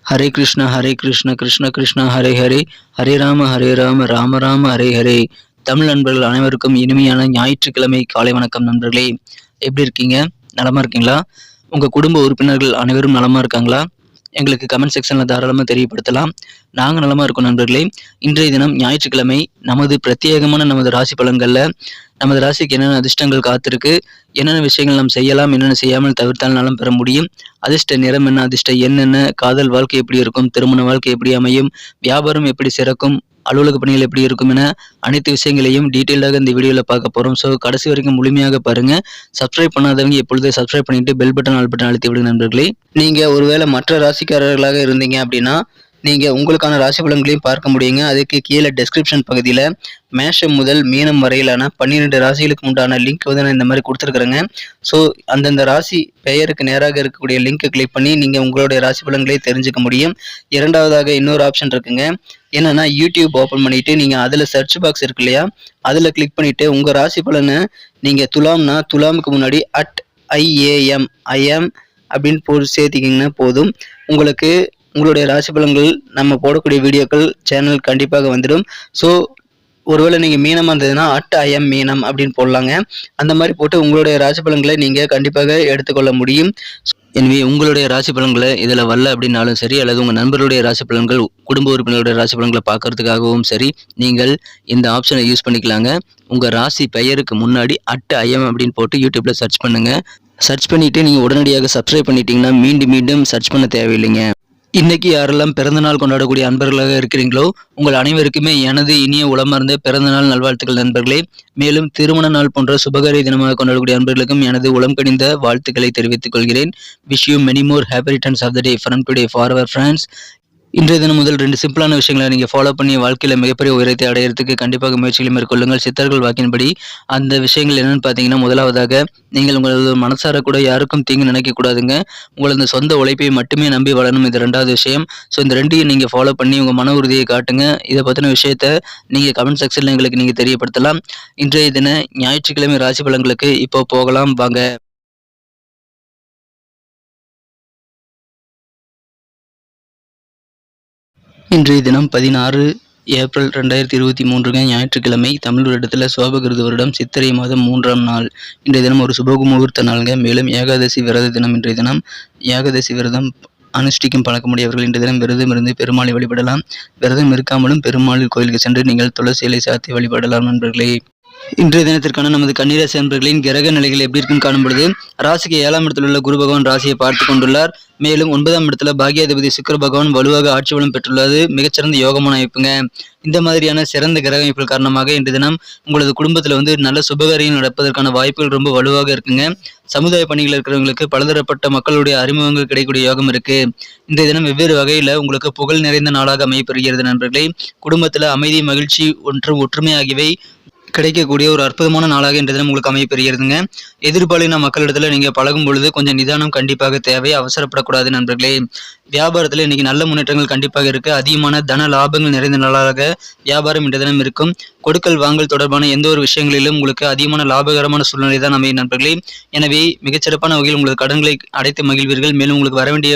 ஹரே கிருஷ்ண கிருஷ்ண கிருஷ்ண ஹரே ஹரே, ஹரே ராம ராம ராம ஹரே ஹரே. தமிழ் நண்பர்கள் அனைவருக்கும் இனிமையான ஞாயிற்றுக்கிழமை காலை வணக்கம் நண்பர்களே. எப்படி இருக்கீங்க? நலமா இருக்கீங்களா? உங்க குடும்ப உறுப்பினர்கள் அனைவரும் நலமா இருக்காங்களா? எங்களுக்கு கமெண்ட் செக்ஷனில் தாராளமாக தெரியப்படுத்தலாம். நாங்கள் நலமாக இருக்கோம் நண்பர்களே. இன்றைய தினம் ஞாயிற்றுக்கிழமை நமது பிரத்யேகமான நமது ராசி பலன்களில் நமது ராசிக்கு என்னென்ன அதிர்ஷ்டங்கள் காத்திருக்கு, என்னென்ன விஷயங்கள் நாம் செய்யலாம், என்னென்ன செய்யாமல் தவிர்த்தால் நலம் பெற முடியும், அதிர்ஷ்ட நிறம் என்ன, அதிர்ஷ்ட எண் என்ன, காதல் வாழ்க்கை எப்படி இருக்கும், திருமண வாழ்க்கை எப்படி அமையும், வியாபாரம் எப்படி சிறக்கும், அலுவலக பணிகள் எப்படி இருக்கும் என அனைத்து விஷயங்களையும் டீட்டெயிலாக இந்த வீடியோவில் பார்க்க போகிறோம். ஸோ கடைசி வரைக்கும் முழுமையாக பாருங்கள். சப்ஸ்கிரைப் பண்ணாதவங்க எப்பொழுது சப்ஸ்கிரைப் பண்ணிவிட்டு பெல் பட்டன் ஆல் பட்டன் அழுத்தி விடுங்க நண்பர்களே. நீங்கள் ஒருவேளை மற்ற ராசிக்காரர்களாக இருந்தீங்க அப்படின்னா நீங்கள் உங்களுக்கான ராசி பலன்களையும் பார்க்க முடியுங்க. அதுக்கு கீழே டெஸ்கிரிப்ஷன் பகுதியில் மேஷம் முதல் மீனம் வரையிலான 12 ராசிகளுக்கு உண்டான லிங்க் வந்து நான் இந்த மாதிரி கொடுத்துருக்குறேங்க. ஸோ அந்தந்த ராசி பெயருக்கு நேராக இருக்கக்கூடிய லிங்க்கை கிளிக் பண்ணி நீங்கள் உங்களுடைய ராசி பலன்களை தெரிஞ்சுக்க முடியும். இரண்டாவதாக இன்னொரு ஆப்ஷன் இருக்குங்க. என்னன்னா யூடியூப் ஓப்பன் பண்ணிட்டு நீங்கள் அதில் சர்ச் பாக்ஸ் இருக்கு இல்லையா, அதில் கிளிக் பண்ணிட்டு உங்கள் ராசி பலனை நீங்கள் துலாம்னா துலாமுக்கு முன்னாடி @IAM அப்படின்னு போட்டு சேர்த்திக்கிங்கன்னா போதும். உங்களுக்கு உங்களுடைய ராசி பலன்கள் நம்ம போடக்கூடிய வீடியோக்கள் சேனல் கண்டிப்பாக வந்துடும். ஸோ ஒருவேளை நீங்கள் மீனமாக இருந்ததுன்னா @IM மீனம் அப்படின்னு போடலாங்க. அந்த மாதிரி போட்டு உங்களுடைய ராசி பலன்களை நீங்கள் கண்டிப்பாக எடுத்துக்கொள்ள முடியும். எனவே உங்களுடைய ராசி பலன்களை இதில் வரல அப்படின்னாலும் சரி, அல்லது உங்கள் நண்பர்களுடைய ராசி பலன்கள், குடும்ப உறுப்பினர்களுடைய ராசி பலன்களை பார்க்கறதுக்காகவும் சரி, நீங்கள் இந்த ஆப்ஷனை யூஸ் பண்ணிக்கலாங்க. உங்கள் ராசி பெயருக்கு முன்னாடி @IM அப்படின்னு போட்டு யூடியூப்பில் சர்ச் பண்ணுங்கள். சர்ச் பண்ணிவிட்டு நீங்கள் உடனடியாக சப்ஸ்கிரைப் பண்ணிட்டீங்கன்னா மீண்டும் சர்ச் பண்ண தேவையில்லைங்க. இன்னைக்கு யாரெல்லாம் பிறந்தநாள் கொண்டாடக்கூடிய அன்பர்களாக இருக்கிறீங்களோ உங்கள் அனைவருக்குமே எனது இனிய உளமார்ந்த பிறந்தநாள் நல்வாழ்த்துக்கள் நண்பர்களே. மேலும் திருமண நாள் போன்ற சுபகாரிய தினமாக கொண்டாடக்கூடிய அன்பர்களுக்கும் எனது உளம் கனிந்த வாழ்த்துக்களை தெரிவித்துக் கொள்கிறேன். Wish you many more happy returns of the day from today for our friends. இன்றைய தினம் முதல் 2 சிம்பிளான விஷயங்களை நீங்கள் ஃபாலோ பண்ணி வாழ்க்கையில் மிகப்பெரிய உயரத்தை அடையிறதுக்கு கண்டிப்பாக முயற்சிகளை மேற்கொள்ளுங்கள். சித்தர்கள் வாக்கின்படி அந்த விஷயங்கள் என்னென்னு பார்த்தீங்கன்னா, முதலாவதாக நீங்கள் உங்களது மனசார கூட யாருக்கும் தீங்கு நினைக்கக்கூடாதுங்க. உங்களது சொந்த உழைப்பை மட்டுமே நம்பி வளரணும். இது 2வது விஷயம். ஸோ இந்த 2ஐயும் நீங்கள் ஃபாலோ பண்ணி உங்கள் மன உறுதியை காட்டுங்க. இதை பற்றின விஷயத்தை நீங்கள் கமெண்ட் செக்ஷனில் எங்களுக்கு நீங்கள் தெரியப்படுத்தலாம். இன்றைய தின ஞாயிற்றுக்கிழமை ராசி பலன்களுக்கு இப்போ போகலாம் வாங்க. இன்றைய தினம் 16 ஏப்ரல் 2023 ஞாயிற்றுக்கிழமை. தமிழ் வருடத்தில் சோபகிருது வருடம் சித்திரை மாதம் 3ஆம் நாள். இன்றைய தினம் ஒரு சுபமுகூர்த்த நாளுங்க. மேலும் ஏகாதசி விரத தினம். இன்றைய தினம் ஏகாதசி விரதம் அனுஷ்டிக்கும் பழக்கமுடையவர்கள் இன்றைய தினம் விரதம் இருந்து பெருமாளை வழிபடலாம். விரதம் இருக்காமலும் பெருமாள் கோயிலுக்கு சென்று நீங்கள் துளசி இலை சாத்தி வழிபடலாம் நண்பர்களே. இன்றைய தினத்திற்கான நமது கன்னிராசி அன்பர்களின் கிரக நிலைகள் எப்படி இருக்குன்னு காணும் பொழுது, ராசிக்கு 7ஆம் இடத்தில் உள்ள குரு பகவான் ராசியை பார்த்து கொண்டுள்ளார். மேலும் 9ஆம் இடத்துல பாக்யாதிபதி சுக்கிர பகவான் வலுவாக ஆட்சி பலம் பெற்றுள்ளது. மிகச்சிறந்த யோகமான அமைப்புங்க. இந்த மாதிரியான சிறந்த கிரக அமைப்புகள் காரணமாக இன்றைய தினம் உங்களது குடும்பத்தில் நல்ல சுபகாரியம் நடப்பதற்கான வாய்ப்புகள் ரொம்ப வலுவாக இருக்குங்க. சமுதாய பணிகள் இருக்கிறவங்களுக்கு பலதரப்பட்ட மக்களுடைய அறிமுகங்கள் கிடைக்கக்கூடிய யோகம் இருக்கு. இன்றைய தினம் வெவ்வேறு வகையில் உங்களுக்கு புகழ் நிறைந்த நாளாக அமையப்பெறுகிறது நண்பர்களே. குடும்பத்தில் அமைதி, மகிழ்ச்சி, ஒற்றுமை ஆகியவை கிடைக்கக்கூடிய ஒரு அற்புதமான நாளாக இன்றைய தினம் உங்களுக்கு அமையப்பெறுகிறதுங்க. எதிர்பாலின மக்களிடத்துல நீங்க பழகும் பொழுது கொஞ்சம் நிதானம் கண்டிப்பாக தேவை. அவசரப்படக்கூடாது நண்பர்களே. வியாபாரத்தில் இன்னைக்கு நல்ல முன்னேற்றங்கள் கண்டிப்பாக இருக்கு. அதிகமான தன லாபங்கள் நிறைந்த நாளாக வியாபாரம் இன்றைய தினம் இருக்கும். கொடுக்கல் வாங்கல் தொடர்பான எந்த ஒரு விஷயங்களிலும் உங்களுக்கு அதிகமான லாபகரமான சூழ்நிலை தான் அமையும் நண்பர்களே. எனவே மிகச்சிறப்பான வகையில் உங்களுக்கு கடன்களை அடைத்து மகிழ்வீர்கள். மேலும் உங்களுக்கு வர வேண்டிய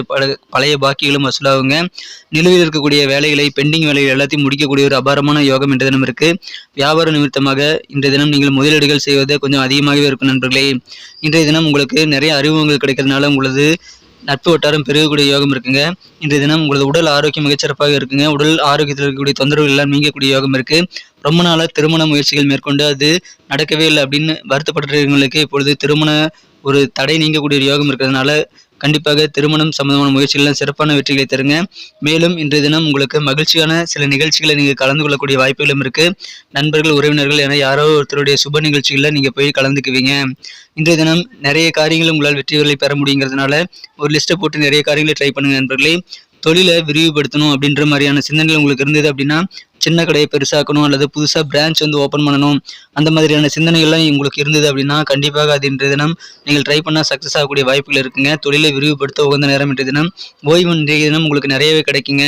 பழைய பாக்கிகளும் வசூலாகுங்க. நிலுவையில் இருக்கக்கூடிய வேலைகளை, பெண்டிங் வேலைகள் எல்லாத்தையும் முடிக்கக்கூடிய ஒரு அபாரமான யோகம் இன்றைய தினம் இருக்கு. வியாபார நிமித்தமாக இன்றைய தினம் நீங்கள் முதலீடுகள் செய்வது கொஞ்சம் அதிகமாகவே இருக்கும் நண்பர்களே. இன்றைய தினம் உங்களுக்கு நிறைய அறிமுகங்கள் கிடைக்கிறதுனால உங்களது நட்பு வட்டாரம் பெருகக்கூடிய யோகம் இருக்குங்க. இன்றைய தினம் உங்களது உடல் ஆரோக்கியம் மிகச்சிறப்பாக இருக்குங்க. உடல் ஆரோக்கியத்தில் இருக்கக்கூடிய தொந்தரவுகள் எல்லாம் நீங்கக்கூடிய யோகம் இருக்கு. ரொம்ப நாளாக திருமண முயற்சிகள் மேற்கொண்டு அது நடக்கவே இல்லை அப்படின்னு வருத்தப்படுறவங்களுக்கு இப்பொழுது திருமண ஒரு தடை நீங்கக்கூடிய யோகம் இருக்கிறதுனால கண்டிப்பாக திருமணம் சம்பந்தமான முயற்சிகள் சிறப்பான வெற்றிகளை தருங்க. மேலும் இன்றைய தினம் உங்களுக்கு மகிழ்ச்சியான சில நிகழ்ச்சிகளை நீங்கள் கலந்து கொள்ளக்கூடிய வாய்ப்புகளும் இருக்கு. நண்பர்கள், உறவினர்கள் என யாரோ ஒருத்தருடைய சுப நிகழ்ச்சிகளில் நீங்கள் போய் கலந்துக்குவீங்க. இன்றைய தினம் நிறைய காரியங்கள் உங்களால் வெற்றிகளை பெற முடியுங்கிறதுனால ஒரு லிஸ்ட்டை போட்டு நிறைய காரியங்களை ட்ரை பண்ணுங்க நண்பர்களே. தொழிலை விரிவுபடுத்தணும் அப்படின்ற மாதிரியான சிந்தனைகள் உங்களுக்கு இருந்தது அப்படின்னா, சின்ன கடையை பெருசாக்கணும் அல்லது புதுசாக பிரான்ச் ஓப்பன் பண்ணணும், அந்த மாதிரியான சிந்தனைகள்லாம் உங்களுக்கு இருந்தது அப்படின்னா கண்டிப்பாக அது இன்றைய தினம் நீங்கள் ட்ரை பண்ணால் சக்ஸஸ் ஆகக்கூடிய வாய்ப்புகள் இருக்குங்க. தொழிலை விரிவுபடுத்த உகந்த நேரம் இன்றைய தினம். ஓய்வு இன்றைய தினம் உங்களுக்கு நிறையவே கிடைக்குங்க.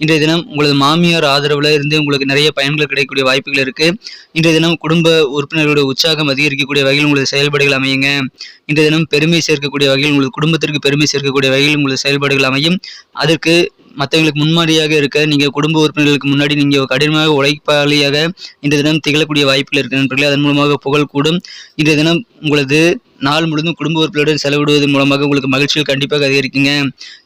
இன்றைய தினம் உங்களது மாமியார் ஆதரவில் இருந்து உங்களுக்கு நிறைய பயன்கள் கிடைக்கக்கூடிய வாய்ப்புகள் இருக்குது. இன்றைய தினம் குடும்ப உறுப்பினர்களுடைய உற்சாகம் அதிகரிக்கக்கூடிய வகையில் உங்களது செயல்பாடுகள் அமையுங்க. இன்றைய தினம் பெருமை சேர்க்கக்கூடிய வகையில் உங்களது குடும்பத்திற்கு பெருமை சேர்க்கக்கூடிய வகையில் உங்களது செயல்பாடுகள் அமையும். அதற்கு மற்றவங்களுக்கு முன்மாதிரியாக இருக்க நீங்கள் குடும்ப உறுப்பினர்களுக்கு முன்னாடி நீங்கள் கடினமாக உழைப்பாளியாக இன்றைய தினம் திகழக்கூடிய வாய்ப்புகள் இருக்கு நண்பர்களே. அதன் மூலமாக புகழ் கூடும். இன்றைய தினம் உங்களது நாள் முழுவதும் குடும்ப உறுப்பினருடன் செலவிடுவதன் மூலமாக உங்களுக்கு மகிழ்ச்சிகள் கண்டிப்பாக அதிகரிக்குங்க.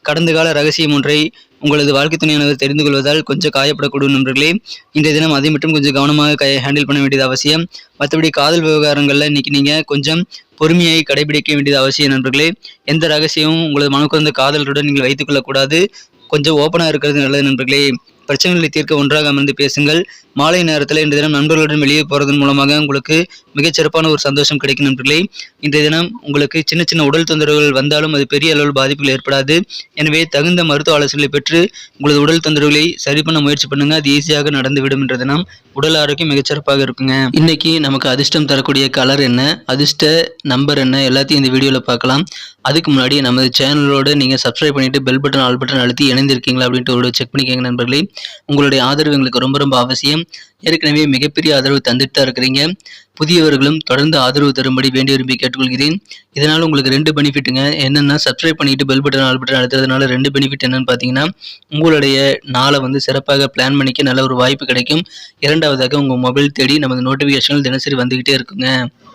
கடந்த கால ரகசியம் ஒன்றை உங்களது வாழ்க்கை துணையானவர் தெரிந்து கொள்வதால் கொஞ்சம் காயப்படக்கூடும் நண்பர்களே. இன்றைய தினம் அதை மட்டும் கொஞ்சம் கவனமாக ஹேண்டில் பண்ண வேண்டியது அவசியம். மற்றபடி காதல் விவகாரங்களில் இன்னைக்கு நீங்கள் கொஞ்சம் பொறுமையை கடைபிடிக்க வேண்டியது அவசியம் நண்பர்களே. எந்த ரகசியமும் உங்களது மனக்குறந்த காதலருடன் நீங்கள் வைத்துக் கொள்ளக்கூடாது. கொஞ்சம் ஓப்பனாக இருக்கிறது நல்லது நண்பர்களே. பிரச்சனைகளை தீர்க்க ஒன்றாக அமர்ந்து பேசுங்கள். மாலை நேரத்தில் இன்றைய தினம் நண்பர்களுடன் வெளியே போகிறதன் மூலமாக உங்களுக்கு மிகச்சிறப்பான ஒரு சந்தோஷம் கிடைக்கும் நண்பர்களே. இன்றைய தினம் உங்களுக்கு சின்ன சின்ன உடல் தொந்தரவுகள் வந்தாலும் அது பெரிய அளவில் பாதிப்புகள் ஏற்படாது. எனவே தகுந்த மருத்துவ ஆலோசனைகளை பெற்று உங்களது உடல் தொந்தரவுகளை சரி பண்ண முயற்சி பண்ணுங்க. அது ஈஸியாக நடந்துவிடும். என்ற தினம் உடல் ஆரோக்கியம் மிகச்சிறப்பாக இருக்குங்க. இன்னைக்கு நமக்கு அதிர்ஷ்டம் தரக்கூடிய கலர் என்ன, அதிர்ஷ்ட நம்பர் என்ன, எல்லாத்தையும் இந்த வீடியோவில் பார்க்கலாம். அதுக்கு முன்னாடி நமது சேனலோடு நீங்கள் சப்ஸ்கிரைப் பண்ணிட்டு பெல் பட்டன் ஆல் பட்டன் அழுத்தி இணைந்திருக்கீங்களா அப்படின்ட்டு ஒரு செக் பண்ணிக்கோங்க நண்பர்களே. உங்களுடைய ஆதரவு எங்களுக்கு ரொம்ப ரொம்ப அவசியம். ஏற்கனவே மிகப்பெரிய ஆதரவு தந்துட்டு தான் இருக்கிறீங்க. புதியவர்களும் தொடர்ந்து ஆதரவு தரும்படி வேண்டி விரும்பி கேட்டுக்கொள்கிறேன். இதனால் உங்களுக்கு 2 பெனிஃபிட்டுங்க. என்னென்னா, சப்ஸ்கிரைப் பண்ணிட்டு பெல் பட்டன் ஆல் பட்டன் அழுத்துறதுனால 2 பெனிஃபிட் என்னன்னு பார்த்தீங்கன்னா, உங்களுடைய நாளை சிறப்பாக பிளான் பண்ணிக்க நல்ல ஒரு வாய்ப்பு கிடைக்கும். இரண்டாவதாக உங்கள் மொபைல் தேடி நமது நோட்டிஃபிகேஷன்கள் தினசரி வந்துகிட்டே இருக்குங்க.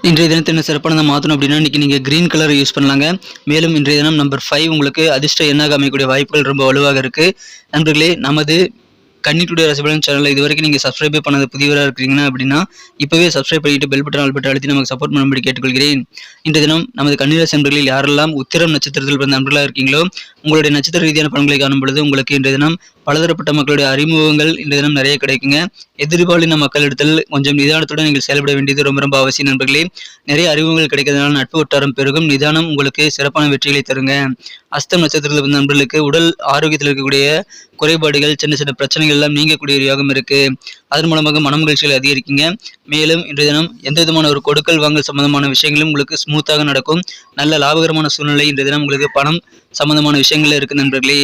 இன்றைய தினத்தை என்ன சிறப்பானதை மாற்றணும் அப்படின்னா, இன்றைக்கி நீங்கள் க்ரீன் கலர் யூஸ் பண்ணலாங்க. மேலும் இன்றைய தினம் நம்பர் 5 உங்களுக்கு அதிர்ஷ்ட எண்ணாக அமையக்கூடிய வாய்ப்புகள் ரொம்ப வலுவாக இருக்குது நண்பர்களே. நமது கன்னி டுடே ராசிபலன் சேனலில் இது வரைக்கும் நீங்கள் சப்ஸ்கிரைப் பண்ணது புதியவராக இருக்கிறீங்கன்னா அப்படின்னா இப்போவே சப்ஸ்கிரைப் பண்ணிட்டு பெல் பட்டன் ஆல் பட்டன் அழுத்தி நமக்கு சப்போர்ட் பண்ணும்படி கேட்டுக்கொள்கிறேன். இன்றைய தினம் நமது கன்னிராசி நண்பர்களில் யாரெல்லாம் உத்திரம் நட்சத்திரத்தில் பிறந்த நண்பர்களாக இருக்கீங்களோ உங்களுடைய நட்சத்திர ரீதியான பலன்களை காணும் பொழுது உங்களுக்கு இன்றைய தினம் பலதரப்பட்ட மக்களுடைய அறிமுகங்கள் இன்றைய தினம் நிறைய கிடைக்குங்க. எதிர்பாலின மக்களிடத்தில் கொஞ்சம் நிதானத்துடன் நீங்கள் செயல்பட வேண்டியது ரொம்ப ரொம்ப அவசியம் நண்பர்களே. நிறைய அறிமுகங்கள் கிடைக்கிறதுனால நட்பு வட்டாரம் பெருகும். நிதானம் உங்களுக்கு சிறப்பான வெற்றிகளை தருங்க. அஸ்தம் நட்சத்திரத்தில் பிறந்த நண்பர்களுக்கு உடல் ஆரோக்கியத்தில் இருக்கக்கூடிய குறைபாடுகள், சின்ன சின்ன பிரச்சனைகள் எல்லாம் நீங்கக்கூடிய ஒரு யோகம் இருக்கு. அதன் மூலமாக மன மகிழ்ச்சிகள் அதிகரிக்குங்க. மேலும் இன்றைய தினம் எந்த விதமான ஒரு கொடுக்கல் வாங்கல் சம்பந்தமான விஷயங்களும் உங்களுக்கு ஸ்மூத்தாக நடக்கும். நல்ல லாபகரமான சூழ்நிலை இன்றைய தினம் உங்களுக்கு பணம் சம்பந்தமான விஷயங்கள்ல இருக்கு நண்பர்களே.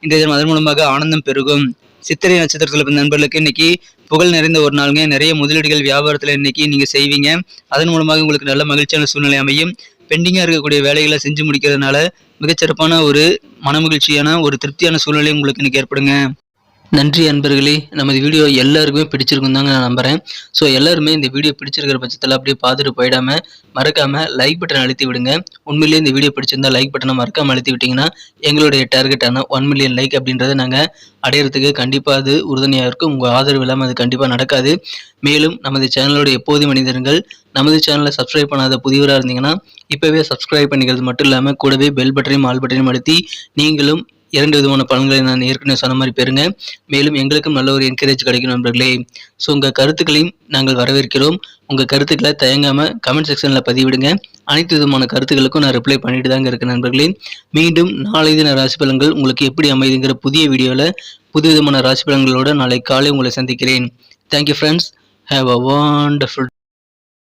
இன்றைய தினம் அதன் மூலமாக ஆனந்தம் பெருகும். சித்திரை நட்சத்திரத்தில் பிறந்த நண்பர்களுக்கு இன்னைக்கு புகழ் நிறைந்த ஒரு நாளுங்க. நிறைய முதலீடுகள் வியாபாரத்தில் இன்னைக்கு நீங்க செய்வீங்க. அதன் மூலமாக உங்களுக்கு நல்ல மகிழ்ச்சியான சூழ்நிலை அமையும். பெண்டிங்காக இருக்கக்கூடிய வேலைகளை செஞ்சு முடிக்கிறதுனால மிகச்சிறப்பான ஒரு மனமகிழ்ச்சியான ஒரு திருப்தியான சூழ்நிலை உங்களுக்கு இன்னைக்கு ஏற்படுங்க. நன்றி அன்பர்களே. நமது வீடியோ எல்லாருக்குமே பிடிச்சிருக்கும் தாங்க நான் நம்புகிறேன். ஸோ எல்லாருமே இந்த வீடியோ பிடிச்சிருக்கிற பட்சத்தில் அப்படியே பார்த்துட்டு போயிடாமல் மறக்காமல் லைக் பட்டன் அழுத்தி விடுங்க. உண்மையிலேயே இந்த வீடியோ பிடிச்சிருந்தா லைக் பட்டனை மறக்காமல் அழுத்தி விட்டிங்கன்னா எங்களுடைய டார்கெட்டான 1 மில்லியன் லைக் அப்படின்றத நாங்கள் அடையிறதுக்கு கண்டிப்பாக அது உறுதுணையாக இருக்கும். உங்கள் ஆதரவு இல்லாமல் அது கண்டிப்பாக நடக்காது. மேலும் நமது சேனலோட எப்போதும் மனிதர்கள் நமது சேனலை சப்ஸ்கிரைப் பண்ணாத புதியவராக இருந்தீங்கன்னா இப்போவே சப்ஸ்கிரைப் பண்ணிக்கிறது மட்டும் இல்லாமல் கூடவே பெல் பட்டனையும் ஆல் பட்டனையும் அழுத்தி நீங்களும் 2 விதமான பலன்களை நான் ஏற்கனவே சொன்ன மாதிரி பெறுங்க. மேலும் எங்களுக்கும் நல்ல ஒரு என்கரேஜ் கிடைக்கும் நண்பர்களே. ஸோ உங்கள் கருத்துக்களையும் நாங்கள் வரவேற்கிறோம். உங்கள் கருத்துக்களை தயங்காமல் கமெண்ட் செக்ஷனில் பதிவிடுங்க. அனைத்து விதமான கருத்துக்களுக்கும் நான் ரிப்ளை பண்ணிட்டு தாங்க இருக்கேன் நண்பர்களே. மீண்டும் நாளை தின ராசி பலன்கள் உங்களுக்கு எப்படி அமைதுங்கிற புதிய வீடியோவில் புது விதமான ராசி பலன்களோடு நாளை காலை உங்களை சந்திக்கிறேன். Thank you friends. Have a wonderful